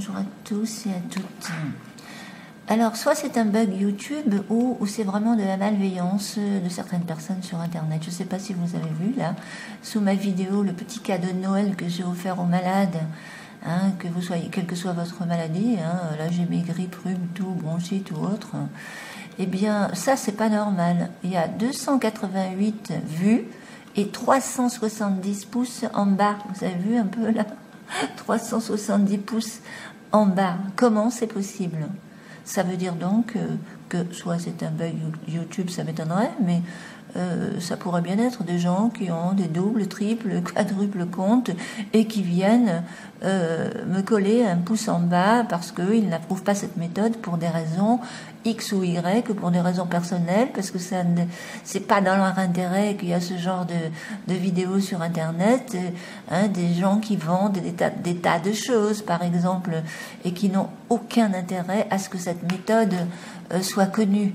bonjour à tous et à toutes. Alors, soit c'est un bug YouTube ou c'est vraiment de la malveillance de certaines personnes sur Internet. Je ne sais pas si vous avez vu, là, sous ma vidéo, le petit cadeau de Noël que j'ai offert aux malades, hein, que vous soyez, quelle que soit votre maladie, hein, là j'ai mes grippes, rhume, tout, bronchite ou autre. Eh bien, ça, c'est pas normal. Il y a 288 vues et 370 pouces en bas. Vous avez vu un peu, là 370 pouces en bas. Comment c'est possible? Ça veut dire donc que soit c'est un bug YouTube, ça m'étonnerait, mais ça pourrait bien être des gens qui ont des doubles, triples, quadruples comptes et qui viennent me coller un pouce en bas parce qu'ils n'approuvent pas cette méthode pour des raisons X ou Y, ou pour des raisons personnelles, parce que ça c'est pas dans leur intérêt qu'il y a ce genre de vidéos sur Internet, hein, des gens qui vendent des tas de choses, par exemple, et qui n'ont aucun intérêt à ce que cette méthode soit connue.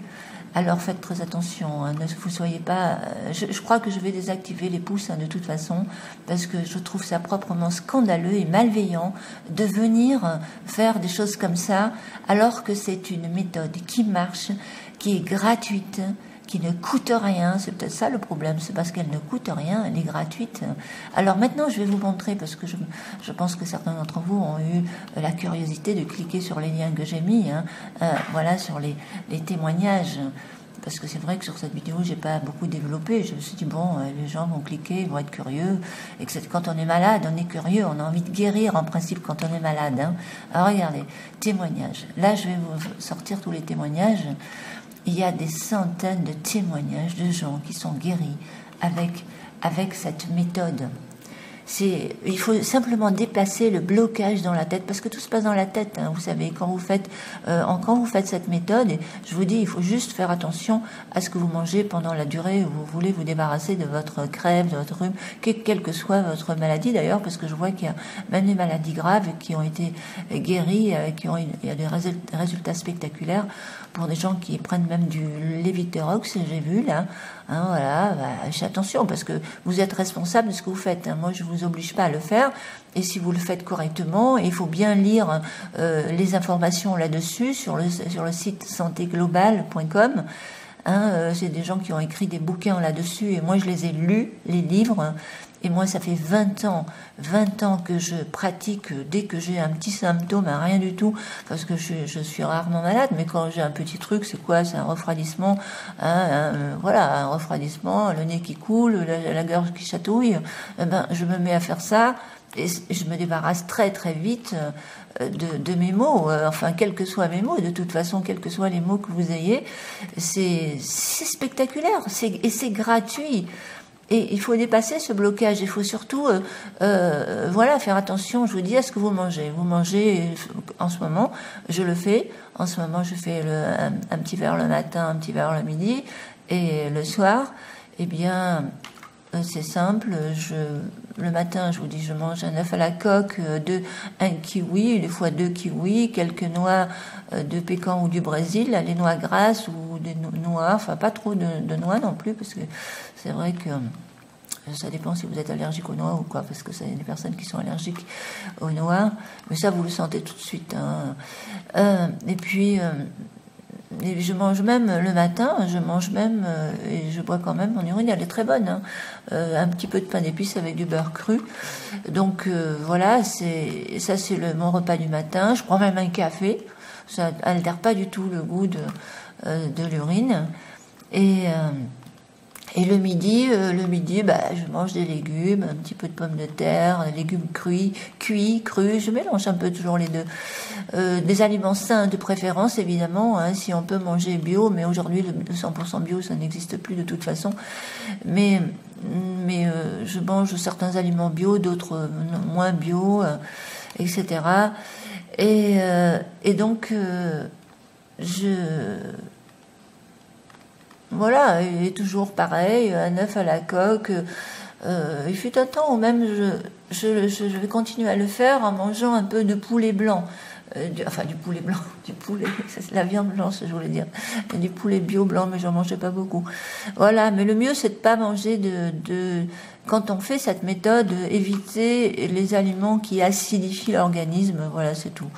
Alors faites très attention, hein, ne vous soyez pas... Je crois que je vais désactiver les pouces, hein, de toute façon, parce que je trouve ça proprement scandaleux et malveillant de venir faire des choses comme ça, alors que c'est une méthode qui marche, qui est gratuite, qui ne coûte rien. C'est peut-être ça le problème, c'est parce qu'elle ne coûte rien, elle est gratuite. Alors maintenant, je vais vous montrer, parce que je pense que certains d'entre vous ont eu la curiosité de cliquer sur les liens que j'ai mis, hein, voilà, sur les témoignages. Parce que c'est vrai que sur cette vidéo, j'ai pas beaucoup développé. Je me suis dit, bon, les gens vont cliquer, ils vont être curieux. Et que quand on est malade, on est curieux. On a envie de guérir, en principe, quand on est malade, hein. Alors regardez, témoignages. Là, je vais vous sortir tous les témoignages. Il y a des centaines de témoignages de gens qui sont guéris avec cette méthode. Il faut simplement déplacer le blocage dans la tête, parce que tout se passe dans la tête, hein, vous savez, quand vous faites cette méthode, je vous dis, il faut juste faire attention à ce que vous mangez pendant la durée où vous voulez vous débarrasser de votre crève, de votre rhume, quelle que soit votre maladie d'ailleurs, parce que je vois qu'il y a même des maladies graves qui ont été guéries, il y a des résultats spectaculaires pour des gens qui prennent même du Leviterox, j'ai vu là, hein, voilà, faites attention, parce que vous êtes responsable de ce que vous faites, hein. Moi je vous oblige pas à le faire, et si vous le faites correctement, il faut bien lire les informations là-dessus sur le site santéglobale.com. Hein, c'est des gens qui ont écrit des bouquins là-dessus, et moi je les ai lus, les livres, et moi ça fait 20 ans que je pratique dès que j'ai un petit symptôme, rien du tout, parce que je suis rarement malade, mais quand j'ai un petit truc, c'est quoi? C'est un refroidissement, hein, voilà, un refroidissement, le nez qui coule, la gorge qui chatouille, je me mets à faire ça, et je me débarrasse très très vite de mes mots, enfin quels que soient mes mots, de toute façon quels que soient les mots que vous ayez, c'est spectaculaire, et c'est gratuit. Et il faut dépasser ce blocage. Il faut surtout, voilà, faire attention. Je vous dis à ce que vous mangez. Vous mangez, en ce moment, je le fais. En ce moment, je fais un petit verre le matin, un petit verre le midi, et le soir, eh bien, c'est simple. Le matin, je vous dis, je mange un œuf à la coque, un kiwi, des fois 2 kiwis, quelques noix de pécan ou du Brésil, les noix grasses ou des noix, enfin pas trop de noix non plus, parce que c'est vrai que ça dépend si vous êtes allergique aux noix ou quoi, parce que c'est des personnes qui sont allergiques aux noix, mais ça vous le sentez tout de suite, hein. Et puis et je mange même le matin, et je bois quand même mon urine, elle est très bonne, hein. Un petit peu de pain d'épices avec du beurre cru. Donc voilà, c'est mon repas du matin. Je prends même un café, ça altère pas du tout le goût de l'urine. Et le midi, je mange des légumes, un petit peu de pommes de terre, des légumes cuits, crus. Je mélange un peu toujours les deux. Des aliments sains de préférence, évidemment, hein, si on peut manger bio, mais aujourd'hui le 100% bio, ça n'existe plus de toute façon. Mais je mange certains aliments bio, d'autres moins bio, etc. Et donc voilà, il est toujours pareil, un œuf à la coque. Il fut un temps où même je vais continuer à le faire en mangeant un peu de poulet blanc. enfin du poulet blanc, du poulet, c'est la viande blanche, je voulais dire, et du poulet bio blanc, mais j'en mangeais pas beaucoup. Voilà, mais le mieux c'est de pas manger quand on fait cette méthode, éviter les aliments qui acidifient l'organisme, voilà, c'est tout.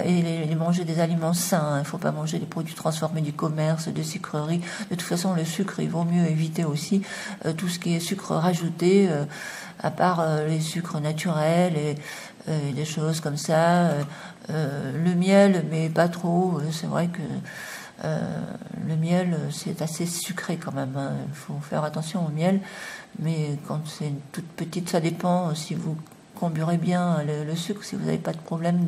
Et manger des aliments sains, il ne faut pas manger des produits transformés du commerce, des sucreries. De toute façon, le sucre, il vaut mieux éviter aussi tout ce qui est sucre rajouté, à part les sucres naturels et des choses comme ça. Le miel, mais pas trop. C'est vrai que le miel, c'est assez sucré quand même. Il faut faire attention au miel, mais quand c'est une toute petite, ça dépend si vous comburez bien le sucre, si vous n'avez pas de problème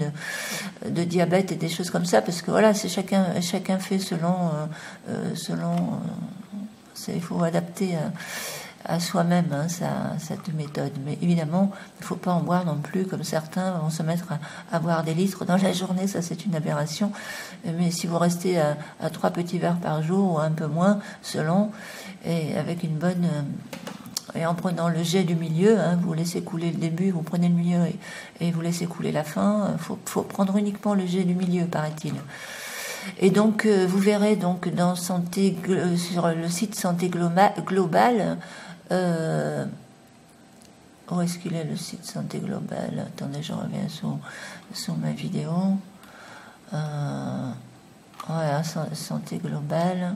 de diabète et des choses comme ça, parce que voilà, c'est chacun fait selon il faut adapter à soi-même cette méthode. Mais évidemment, il ne faut pas en boire non plus, comme certains vont se mettre à boire des litres dans la journée, ça c'est une aberration. Mais si vous restez à 3 petits verres par jour, ou un peu moins, selon, et avec une bonne... et en prenant le jet du milieu, vous laissez couler le début, vous prenez le milieu et vous laissez couler la fin. Faut prendre uniquement le jet du milieu, paraît-il. Et donc, vous verrez donc sur le site Santé Globale, où est-ce qu'il est le site Santé Globale? Attendez, je reviens sur ma vidéo. Voilà, Santé Globale.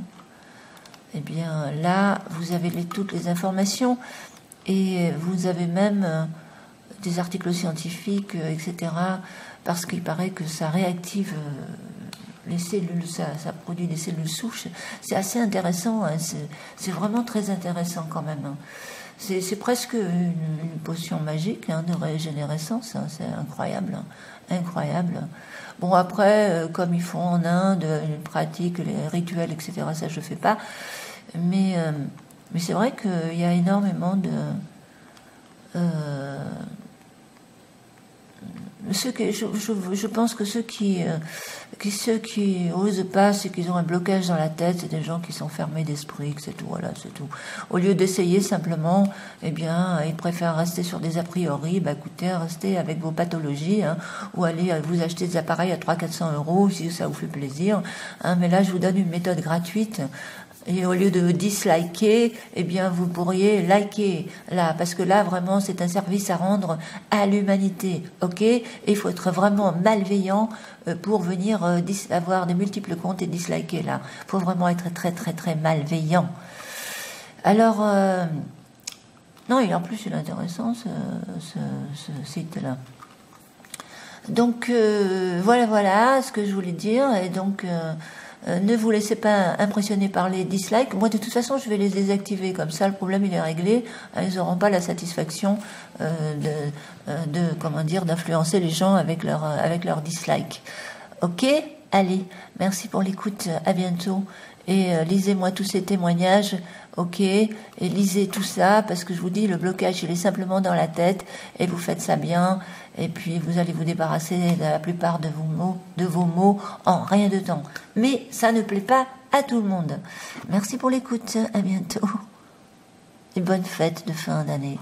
Eh bien, là, vous avez toutes les informations et vous avez même des articles scientifiques, etc. Parce qu'il paraît que ça réactive les cellules, ça produit des cellules souches. C'est assez intéressant, c'est vraiment très intéressant quand même. C'est presque une potion magique de régénérescence, c'est incroyable, incroyable. Bon, après, comme ils font en Inde, une pratique, les rituels, etc., ça je ne fais pas. Mais c'est vrai qu'il y a énormément de... je pense que ceux qui osent pas, c'est qu'ils ont un blocage dans la tête, c'est des gens qui sont fermés d'esprit, c'est tout, voilà, c'est tout. Au lieu d'essayer simplement, eh bien, ils préfèrent rester sur des a priori, écoutez, restez avec vos pathologies, ou allez vous acheter des appareils à 300-400 euros, si ça vous fait plaisir, mais là, je vous donne une méthode gratuite. Et au lieu de disliker, eh bien, vous pourriez liker là, parce que là, vraiment, c'est un service à rendre à l'humanité, ok? Et il faut être vraiment malveillant pour venir avoir des multiples comptes et disliker là. Il faut vraiment être très, très, très malveillant. Alors, non, et en plus, il est intéressant, ce site-là. Donc, voilà ce que je voulais dire, et donc... ne vous laissez pas impressionner par les dislikes. Moi, de toute façon, je vais les désactiver. Comme ça, le problème, il est réglé. Ils n'auront pas la satisfaction d'influencer les gens avec leur dislike. Ok? Allez, merci pour l'écoute. À bientôt. Et lisez-moi tous ces témoignages. Ok? Et lisez tout ça, parce que je vous dis, le blocage, il est simplement dans la tête. Et vous faites ça bien. Et puis, vous allez vous débarrasser de la plupart de vos maux en rien de temps. Mais ça ne plaît pas à tout le monde. Merci pour l'écoute. À bientôt. Et bonne fête de fin d'année.